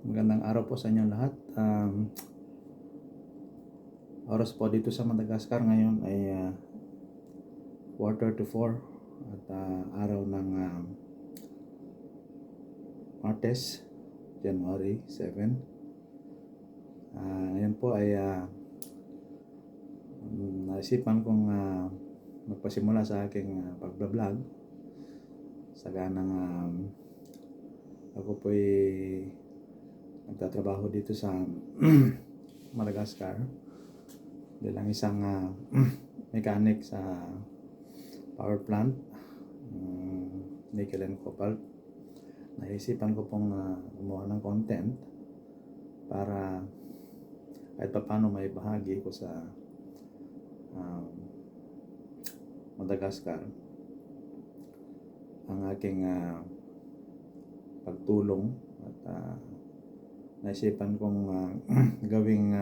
Magandang araw po sa inyo lahat. Oras po dito sa Madagascar ngayon ay 4:34 at araw ng Martes, January 7. Ngayon po ay naisipan kong magpasimula sa aking pagbablog sa ganang ako po ay nagtatrabaho dito sa Madagascar bilang isang mechanic sa power plant, nickel and cobalt. Naisipan ko pong gumawa ng content para kahit paano may bahagi ko sa Madagascar ang aking pagtulong at naisipan kong gawing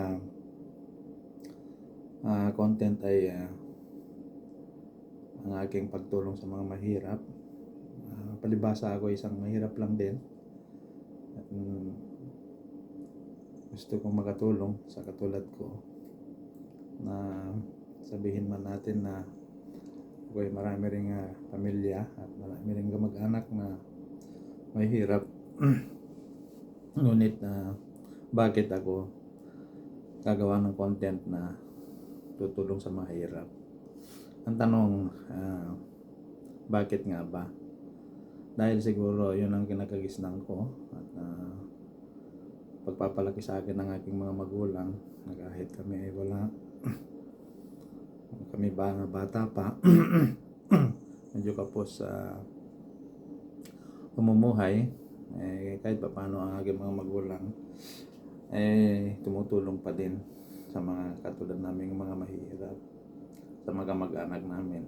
content ay ang aking pagtulong sa mga mahirap. Palibasa ako isang mahirap lang din at gusto kong makatulong sa katulad ko, na sabihin man natin na ako ay marami ring pamilya at marami ring kamag-anak na mahirap. Ngunit bakit ako gagawa ng content na tutulong sa mahirap? Ang tanong, bakit nga ba? Dahil siguro yun ang kinakagisnan ko at pagpapalaki sa akin ng aking mga magulang na kahit kami ay wala, kami bata pa, medyo kapos sa pamumuhay, kahit pa paano ang aking mga magulang tumutulong pa din sa mga katulad naming mga mahirap, sa mga mag-anak namin,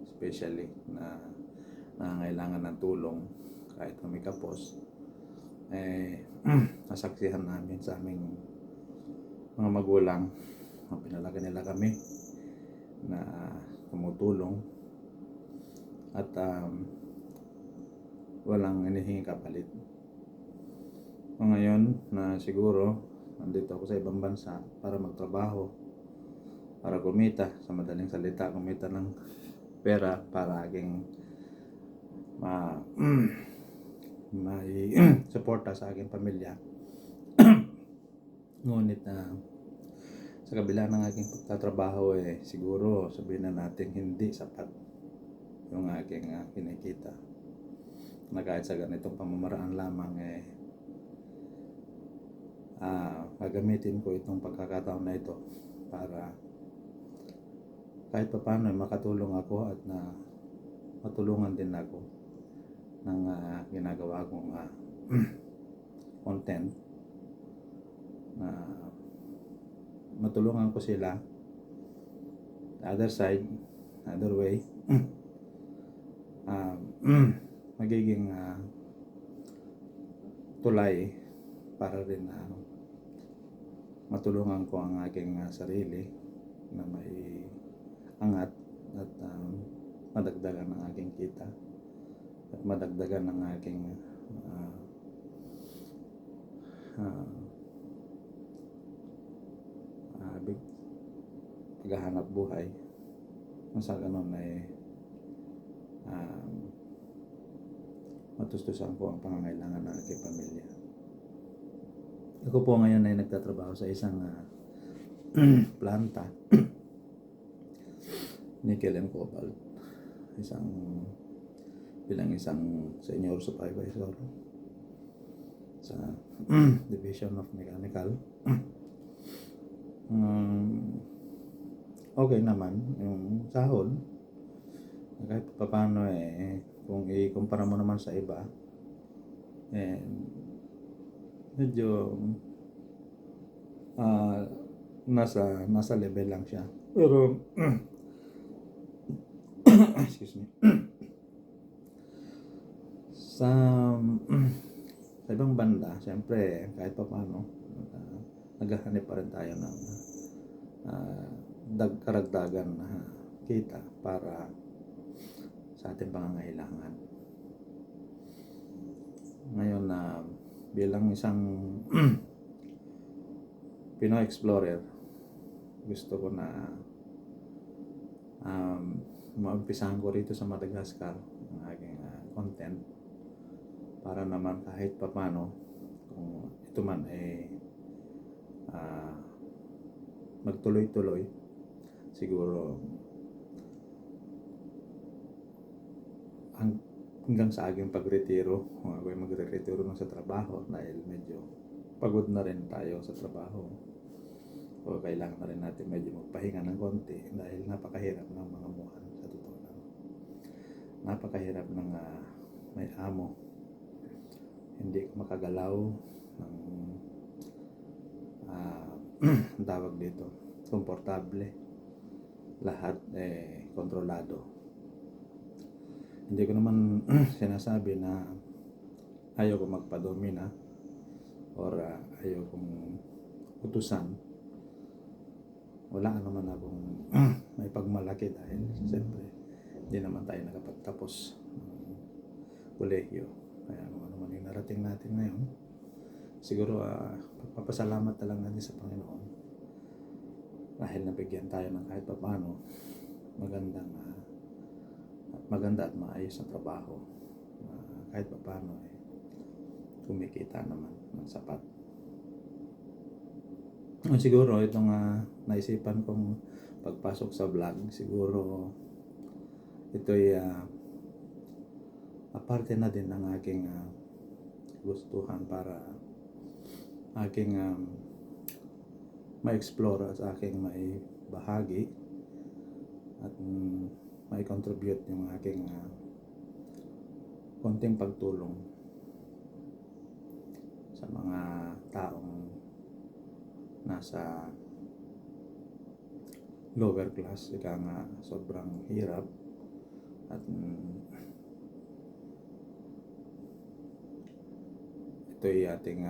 especially na nangangailangan ng tulong. Kahit kami kapos, nasaksihan namin sa aming mga magulang na pinalaki nila kami na tumutulong at walang hinihingi kapalit. Ngayon na siguro nandito ako sa ibang bansa para magtrabaho, para kumita, sa madaling salita, kumita ng pera para aking may suporta sa aking pamilya. Ngunit sa kabila ng aking pagtatrabaho, siguro sabihin na natin hindi sapat yung aking kinikita, na kahit sa ganitong pamamaraan lamang gagamitin ko itong pagkakataon na ito para kahit pa paano makatulong ako at na matulungan din ako ng ginagawa kong content, na matulungan ko sila the other side, other way. Magiging tulay para rin matulungan ko ang aking sarili na may angat at madagdagan ng aking kita at madagdagan ng aking paghahanap buhay. Sa ganun ay matustusan ko ang pangangailangan ng aking pamilya. Ako po ngayon ay nagtatrabaho sa isang planta, nickel and cobalt, bilang isang senior supervisor sa Division of Mechanical. Okay naman yung sahod, kahit paano kung ikumpara mo naman sa iba, medyo nasa level lang siya. Pero excuse me, sa ibang banda, siyempre kahit pa paano naghahanap pa rin tayo ng karagdagan na kita para sa ating pangangailangan. Ngayon bilang isang Pinoy explorer, gusto ko na maumpisahan ko rito sa Madagascar ang aking content para naman kahit papano kung ito man ay magtuloy-tuloy, siguro hanggang sa aking pagretiro, kung ako ay magre-retiro na sa trabaho dahil medyo pagod na rin tayo sa trabaho, o kailangan na rin natin medyo magpahinga ng konti dahil napakahirap ng mga buwan. Sa totoo lang, napakahirap ng may amo, hindi ko makagalaw ng tawag dito, komportable, lahat kontrolado. Hindi ko naman sinasabi na ayaw ko magpadomina or ayaw kong utusan. Wala naman akong may pagmalaki dahil siyempre hindi naman tayo nakapagtapos ng kolehiyo. Kaya ano man yung narating natin ngayon, siguro papasalamat na lang natin sa Panginoon dahil nabigyan tayo ng kahit paano maganda at maayos na trabaho, kahit paano kumikita naman ng sapat. Siguro itong naisipan kong pagpasok sa vlog, siguro ito'y aparte na din ng aking gustuhan para aking ma-explore at aking maibahagi at mai-contribute yung aking konting pagtulong sa mga taong nasa lower class, ika nga sobrang hirap at ito'y ating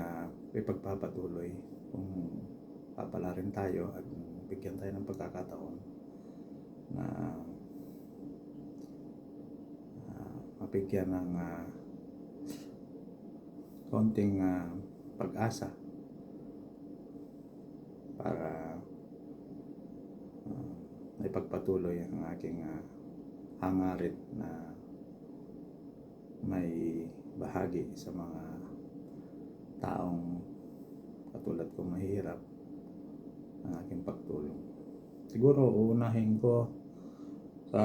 ipagpapatuloy kung papala rin tayo at bigyan tayo ng pagkakataon na mapigyan ng konting pag-asa para ipagpatuloy ang aking hangarin na may bahagi sa mga taong katulad kong mahirap ang aking pagtulong. Siguro uunahin ko sa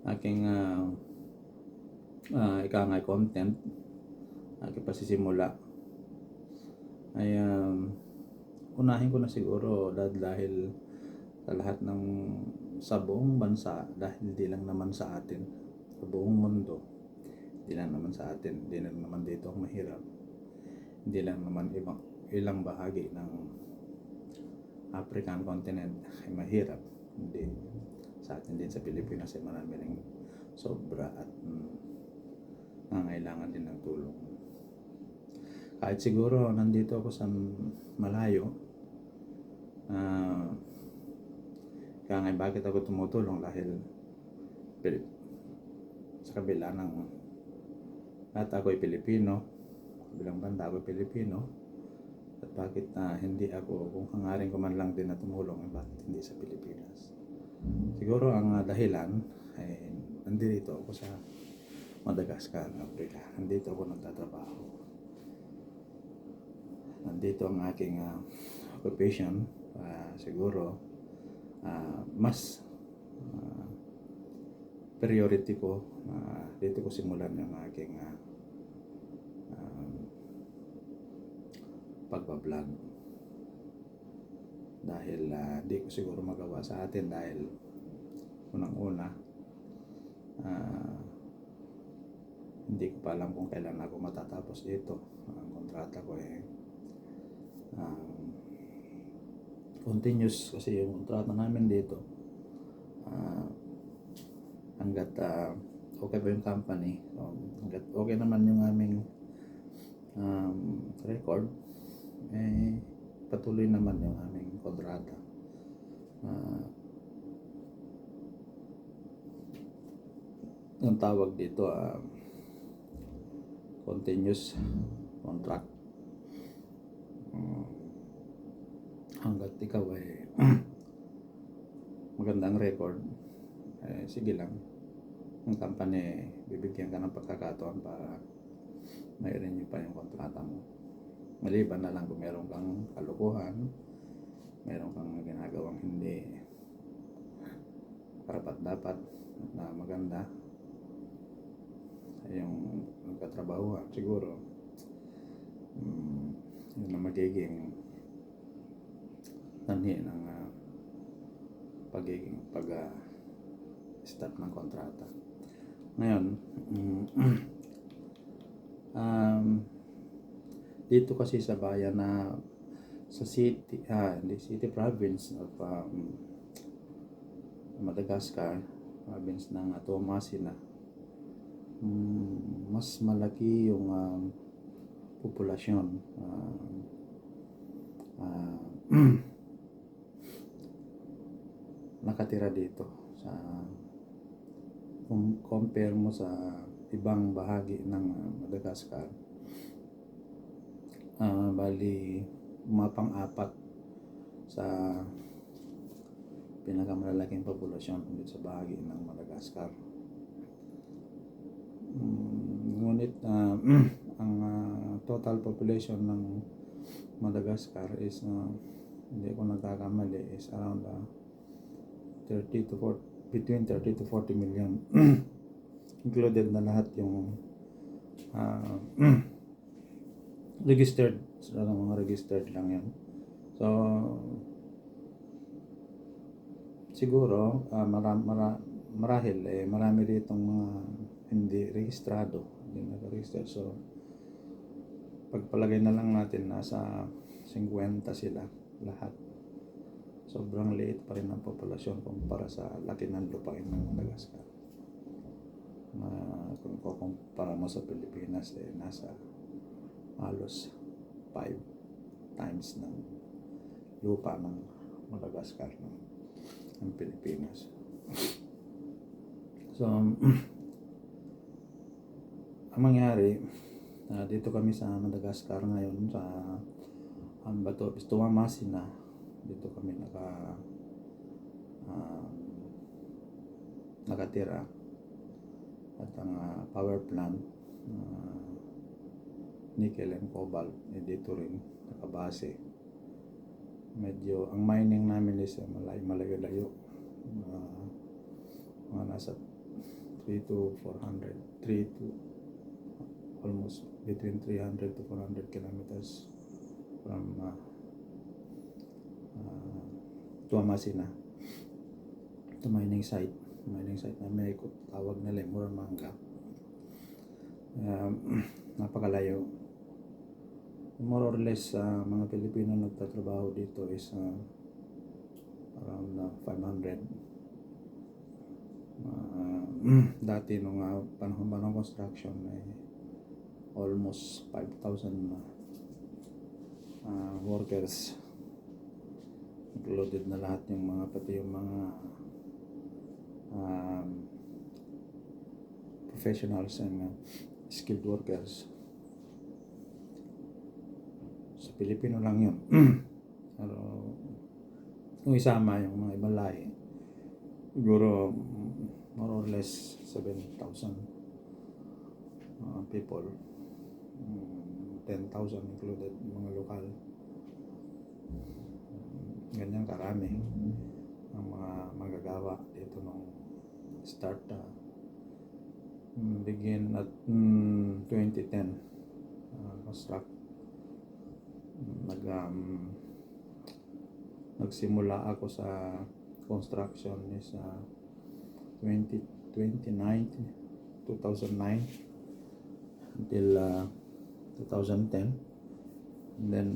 aking ikangay content, aking pasisimula ay unahin ko na siguro dahil sa lahat ng sa buong bansa, dahil hindi lang naman sa atin, sa buong mundo, hindi lang naman sa atin, hindi lang naman dito mahirap, hindi lang naman ilang bahagi ng African continent ay mahirap, hindi sa atin din sa Pilipinas ay marami ring sobra at nangailangan din ng tulong. Kahit siguro nandito ako sa malayo, kaya nga bakit ako tumutulong dahil sa kabila ng lahat ako ay Pilipino, bilang banda ako ay Pilipino, at bakit hindi ako, kung hangarin ko man lang din na tumulong, bakit hindi sa Pilipinas? Siguro ang dahilan ay nandito ako sa Madagascar, Africa. Nandito ako nagtatrabaho. Nandito ang aking occupation. Siguro mas priority ko, dito ko simulan yung aking pagbablog dahil di ko siguro magawa sa atin dahil unang-una hindi ko pa alam kung kailan ako matatapos dito. Ang kontrata ko continuous kasi yung kontrata namin dito, hanggat okay pa yung company, hanggat okay naman yung aming record, patuloy naman yung aming kontrata. Ang tawag dito, continuous contract. Hanggat ikaw ay magandang record, sige lang, ang company bibigyan ka ng pagkakataon para may-renew pa yung kontrata mo. Maliban na lang kung meron kang kalukuhan, meron kang ginagawang hindi karapat dapat na maganda yung nagkatrabahuhan, siguro yun ang magiging nanhi ng pagiging start ng kontrata. Ngayon, dito kasi sa bayan na sa city, hindi city, province of Madagascar, province ng Toamasina, mas malaki yung populasyon. Nakatira dito sa kung compare mo sa ibang bahagi ng Madagascar, bali pang-apat sa pinakamalalaking populasyon dito sa bahagi ng Madagascar. Ngunit ang total population ng Madagascar is hindi ko nagkakamali is around 30 to 40, between 30 to 40 million. Included na lahat yung registered, mga registered lang yan. So siguro marahil marami ditong mga hindi rehistrado, hindi naka-register. So pagpalagay na lang natin nasa 50 sila lahat. Sobrang liit pa rin ang populasyon kumpara sa laki ng lupain ng Madagascar. Kung kukumpara mo sa Pilipinas, nasa halos 5 times ng lupa ng Madagascar ng Pilipinas. So ang mangyari, dito kami sa Madagascar ngayon sa Ambato, Toamasina. Dito kami nakatira. At ang power plant, nickel and cobalt, dito rin nakabase. Medyo ang mining namin is malayo-layo, mga nasa 3 to almost between 300 to 400 kilometers from Toamasina to mining site na may tawag nila Muramanga. Napakalayo. More or less mga Pilipino nagtatrabaho dito is around 500. Dati nung panahon ng construction almost 5,000 workers, included na lahat yung mga pati yung mga professionals and skilled workers. Sa Pilipino lang yun. Pero kung isama yung mga ibang lahi, siguro more or less 7,000 people, 10,000 included mga lokal. Ganyan karami ang mga magagawa dito nung start begin at 2010 construct. Nagsimula ako sa construction is 2009 until 2010. And then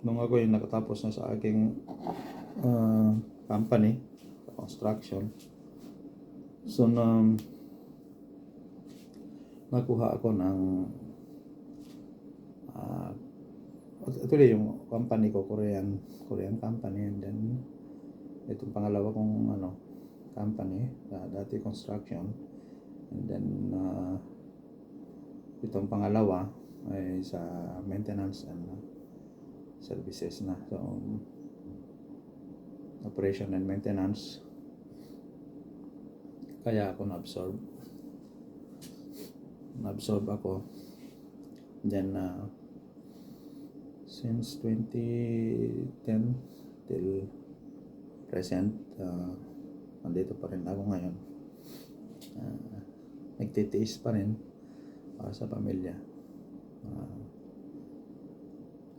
nung ako yung nakatapos na sa aking company construction, so nakuha ako ng actually yung company ko Korean company, and then itong pangalawa kong company, dati construction, And then itong pangalawa ay sa maintenance and services na. So operation and maintenance, kaya ako na-absorb ako. Then since 2010 till present, nandito pa rin ako ngayon. Nagtitiis pa rin para sa pamilya.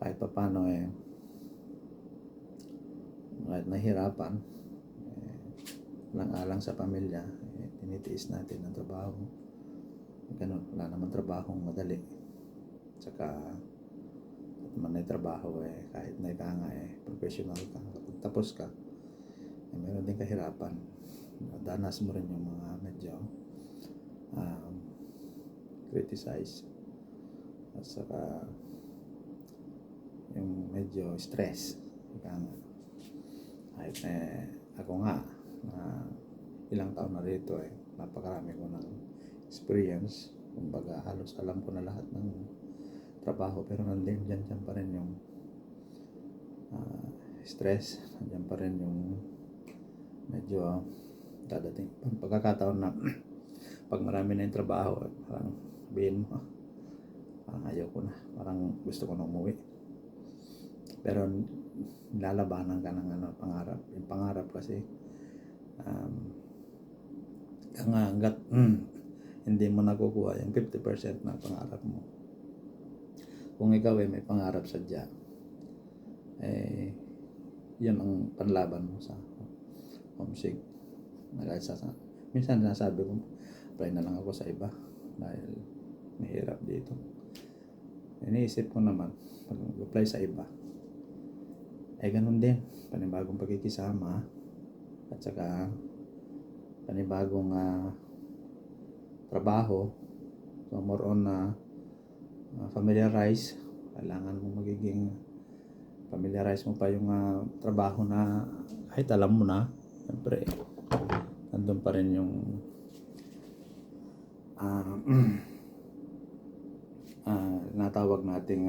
Kahit pa paano kahit nahirapan, lang-alang sa pamilya, tinitiis natin ang trabaho. Ganun, wala naman trabahong madali. Tsaka naman na trabaho kahit na ika nga professional ka, kapag tapos ka, meron din kahirapan. Danas mo rin yung mga medyo criticize, at saka yung medyo stress. Ika nga, kahit ako nga ilang taon na rito, napakarami ko ng experience. Kumbaga halos alam ko na lahat ng trabaho, pero nandiyan dyan pa rin yung stress, nandiyan pa rin yung medyo dadating pagkakataon na pag marami na yung trabaho, parang sabihin mo, parang ayaw ko na, parang gusto ko na umuwi. Pero lalabanan ka ng pangarap. Yung pangarap kasi hanggat hindi mo nakukuha yung 50% ng pangarap mo, kung ikaw may pangarap sadya, yun ang panlaban mo sa homesick. Minsan nasabi ko, apply na lang ako sa iba dahil mahirap dito. Iniisip ko naman, pag apply sa iba, ganun din, panibagong pagkikisama, at saka panibagong trabaho. So more on familiarize. Kailangan mo magiging familiarize mo pa yung trabaho na kahit alam mo na, siyempre nandun pa rin yung natawag nating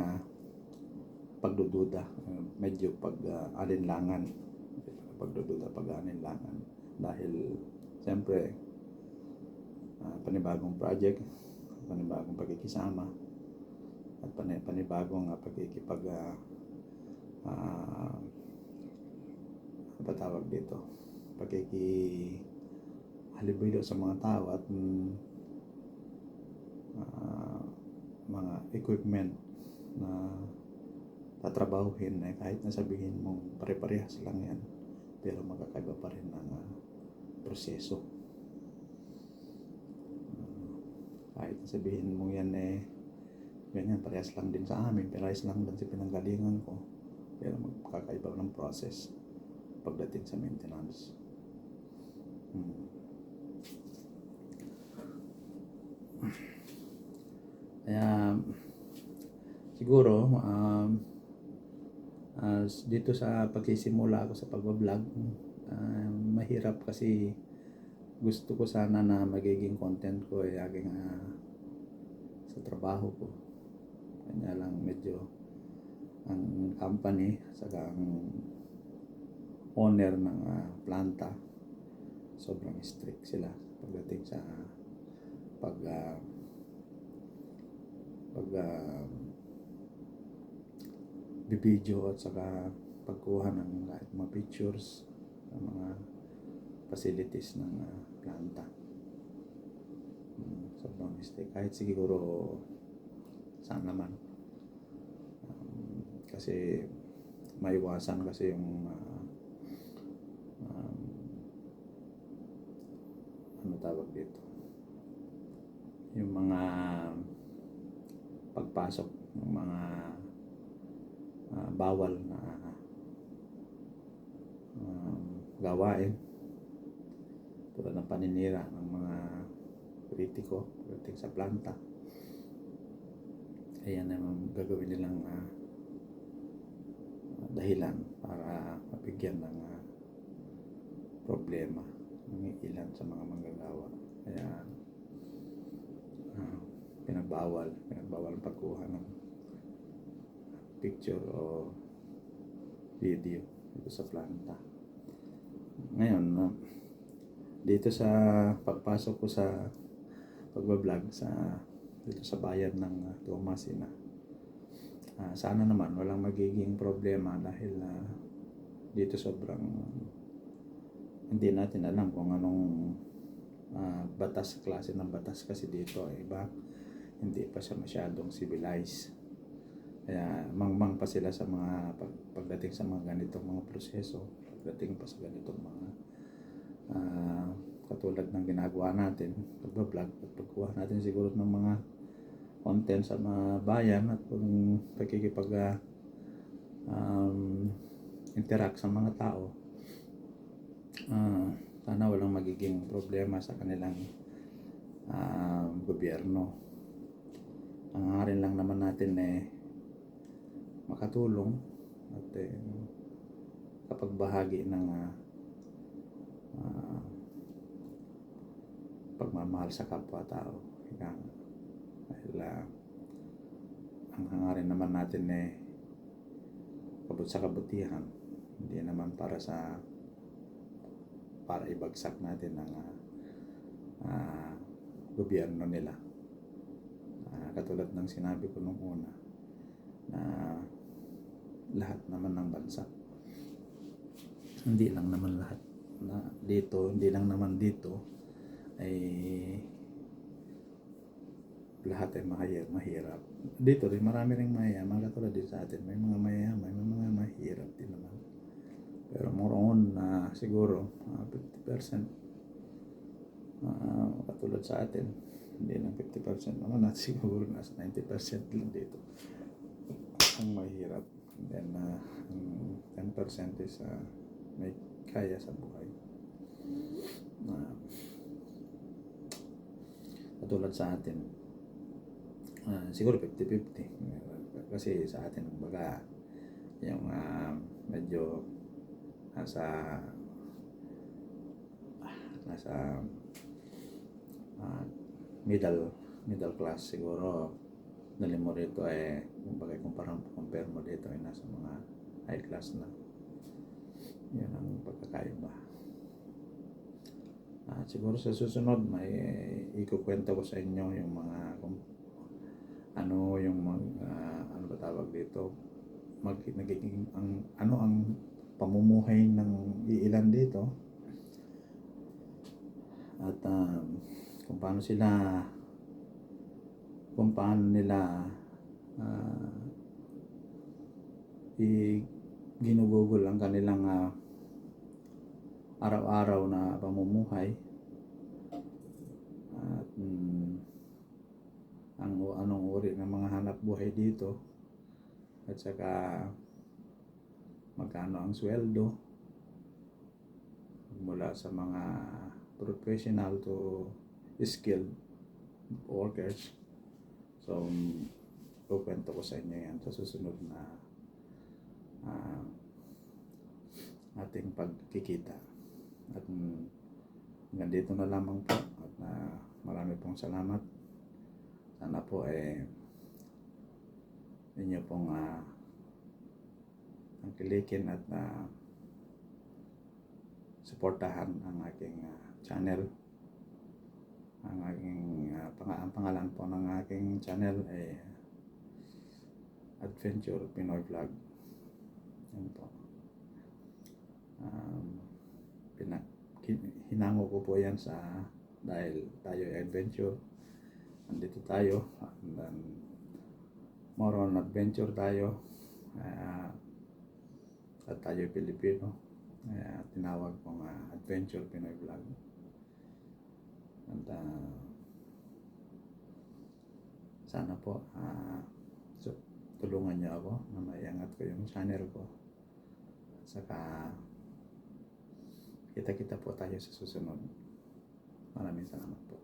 pagdududa, medyo alinlangan, pag-alinlangan, dahil siyempre panibagong project, panibagong pagkikisama, at panibagong patawag dito, pagkikihalibido sa mga tao, at mga equipment na tatrabahuhin, kahit nasabihin mong pare-parehas lang yan, pero magkakaiba pa rin ang proseso. Kahit sabihin mo yan ganyan, parehas lang din sa amin, parehas lang din sa pinanggalingan ko, pero magkakaiba ng process pagdating sa maintenance. Kaya siguro dito sa pagsisimula ako sa pagbablog, mahirap kasi gusto ko sana na magiging content ko aking sa trabaho ko. Kanya lang medyo ang company, saka ang owner ng planta, sobrang strict sila pagdating sa bibidyo, at saka pagkuha ng kahit mga pictures ng mga facilities ng planta. Sobrang mistake. Kahit siguro saan naman, kasi maiwasan kasi yung ano tawag dito, yung mga pagpasok ng mga bawal na gawain, tulad ng paninira ng mga kritiko pagdating sa planta. Ayan naman gagawin nilang dahilan para mabigyan ng problema ng ilan sa mga manggagawa. Kaya pinagbawal ang pagkuha ng picture o video dito sa planta. Ngayon, dito sa pagpasok ko sa pagbablog dito sa bayan ng Tomasina, sana naman walang magiging problema dahil dito sobrang hindi natin alam kung anong klase ng batas kasi dito ay iba, hindi pa siya masyadong civilized. Kaya mangmang pa sila sa mga pagdating sa mga ganitong mga proseso, pagdating pa sa ganitong mga katulad ng ginagawa natin, pagbablog at pagkuha natin siguro ng mga content sa mga bayan at pagkikipag interact sa mga tao. Sana walang magiging problema sa kanilang gobyerno. Ang hangarin lang naman natin makatulong at kapag bahagi ng pagmamahal sa kapwa-tao. Dahil ang hangarin naman natin sa kabutihan, hindi naman para ibagsak natin ang gobyerno nila. Katulad ng sinabi ko nung una, na lahat naman ng bansa, hindi lang naman dito ay lahat ay mahirap. Dito rin marami ring mayayaman, katulad din sa atin, may mga mayayaman, may mga mahirap din naman. Pero more on siguro 50% katulad sa atin, hindi lang 50% naman, at siguro nasa 90% lang dito ang mahirap. And then 10% is may kaya sa buhay. Katulad sa atin, siguro 50-50. Kasi sa atin, baga, yung medyo nasa middle class siguro. Dali mo rito compare mo dito ay nasa mga high class na. Yan ang pagkakaiba. Siguro sa susunod may ikukwento ko sa inyo yung mga ano ba tawag dito, nagiging ang pamumuhay ng iilan dito, at kung paano nila ginugugol ang kanilang araw-araw na pamumuhay, at anong uri ng mga hanap buhay dito, at saka magkano ang sweldo mula sa mga professional to skilled workers. So kukwento ko sa inyo yan sa susunod na ating pagkikita. At hanggang dito na lamang po, at marami pong salamat. Sana po inyo pong angkilikin at suportahan ang aking channel. Ang pangalan po ng aking channel ay Adventure Pinoy Vlog. Yan po. Hinango ko po yan dahil tayo ay adventure. Nandito tayo, and then more on adventure tayo, at tayo Pilipino, tinawag kong Adventure Pinoy Vlog. And sana po tulungan niyo ako na maiangat ko yung channel ko, at saka kita-kita po tayo sa susunod. Maraming salamat po.